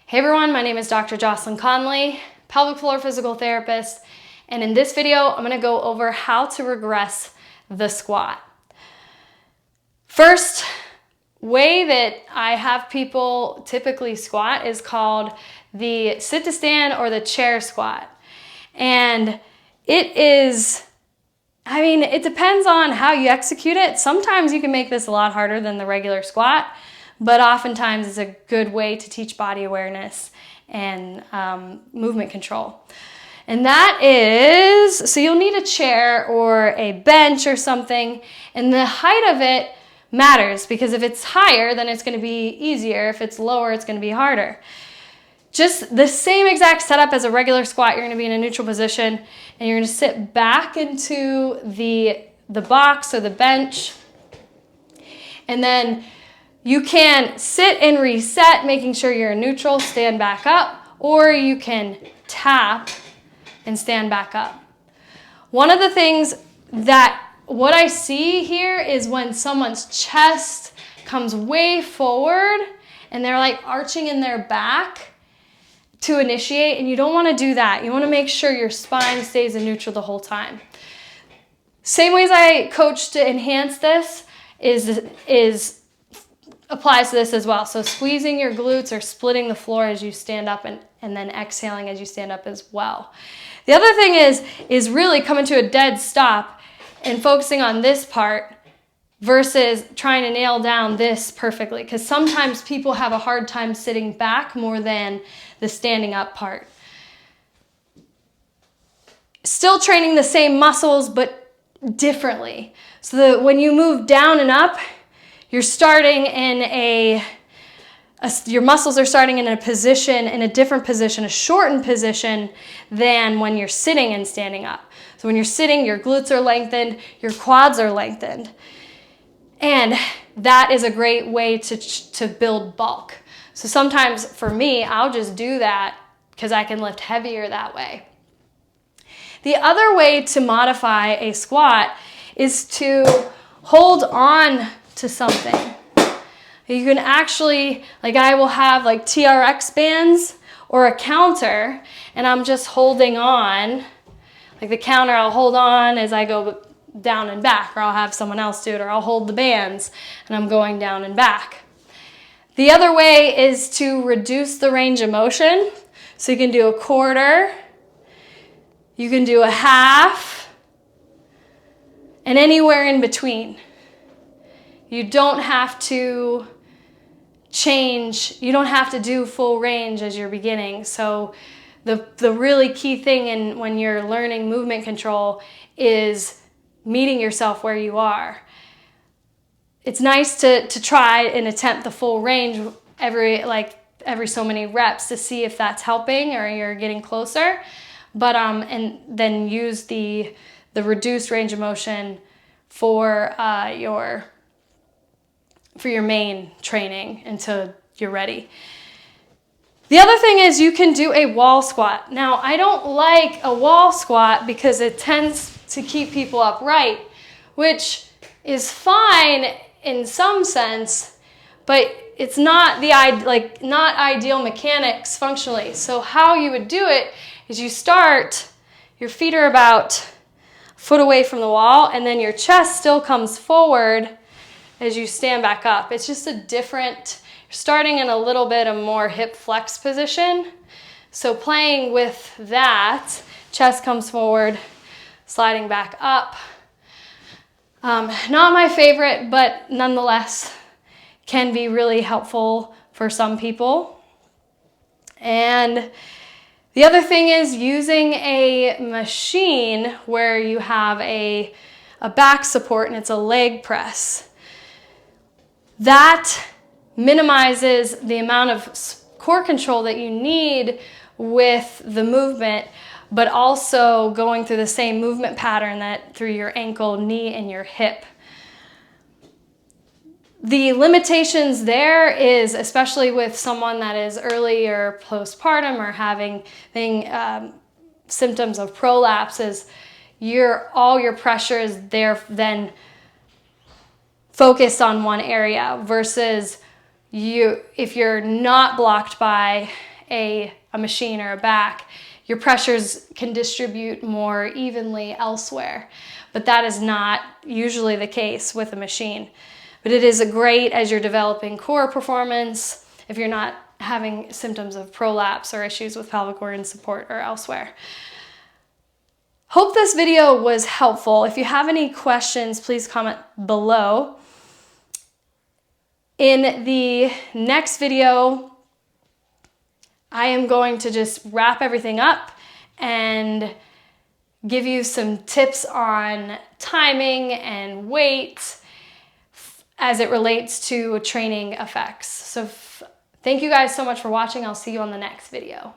Hey everyone, my name is Dr. Jocelyn Conley, pelvic floor physical therapist, and in this video, I'm gonna go over how to regress the squat. First way that I have people typically squat is called the sit to stand or the chair squat. And it is, it depends on how you execute it. Sometimes you can make this a lot harder than the regular squat, but oftentimes it's a good way to teach body awareness and movement control. And that is, so you'll need a chair or a bench or something, and the height of it matters because if it's higher, then it's gonna be easier. If it's lower, it's gonna be harder. Just the same exact setup as a regular squat, you're gonna be in a neutral position and you're gonna sit back into the box or the bench, and then you can sit and reset, making sure you're in neutral, stand back up, or you can tap and stand back up. One of the things what I see here is when someone's chest comes way forward and they're like arching in their back to initiate, and you don't want to do that. You want to make sure your spine stays in neutral the whole time. Same ways I coach to enhance this applies to this as well. So squeezing your glutes or splitting the floor as you stand up and then exhaling as you stand up as well. The other thing is really coming to a dead stop and focusing on this part versus trying to nail down this perfectly, because sometimes people have a hard time sitting back more than the standing up part. Still training the same muscles, but differently. So that when you move down and up, you're starting in your muscles are starting in a position, in a different position, a shortened position than when you're sitting and standing up. So when you're sitting, your glutes are lengthened, your quads are lengthened. And that is a great way to build bulk. So sometimes for me, I'll just do that because I can lift heavier that way. The other way to modify a squat is to hold on to something. You can actually, like I will have like TRX bands or a counter, and I'm just holding on. Like the counter, I'll hold on as I go down and back, or I'll have someone else do it, or I'll hold the bands and I'm going down and back. The other way is to reduce the range of motion. So you can do a quarter, you can do a half, and anywhere in between. You don't have to change, you don't have to do full range as you're beginning. So the really key thing when you're learning movement control is meeting yourself where you are. It's nice to try and attempt the full range every so many reps to see if that's helping or you're getting closer. But and then use the reduced range of motion for your main training until you're ready. The other thing is you can do a wall squat. Now, I don't like a wall squat because it tends to keep people upright, which is fine in some sense, but it's not not ideal mechanics functionally. So how you would do it is you start, your feet are about a foot away from the wall, and then your chest still comes forward as you stand back up. It's just you're starting in a little bit of more hip flex position. So playing with that, chest comes forward, sliding back up. Not my favorite, but nonetheless can be really helpful for some people. And the other thing is using a machine where you have a back support and it's a leg press. That minimizes the amount of core control that you need with the movement, but also going through the same movement pattern that through your ankle, knee, and your hip. The limitations there is, especially with someone that is early or postpartum or having symptoms of prolapses, all your pressure is there then focused on one area versus if you're not blocked by a machine or a back, your pressures can distribute more evenly elsewhere. But that is not usually the case with a machine. But it is great as you're developing core performance if you're not having symptoms of prolapse or issues with pelvic organ support or elsewhere. Hope this video was helpful. If you have any questions, please comment below. In the next video, I am going to just wrap everything up and give you some tips on timing and weight as it relates to training effects. So thank you guys so much for watching. I'll see you on the next video.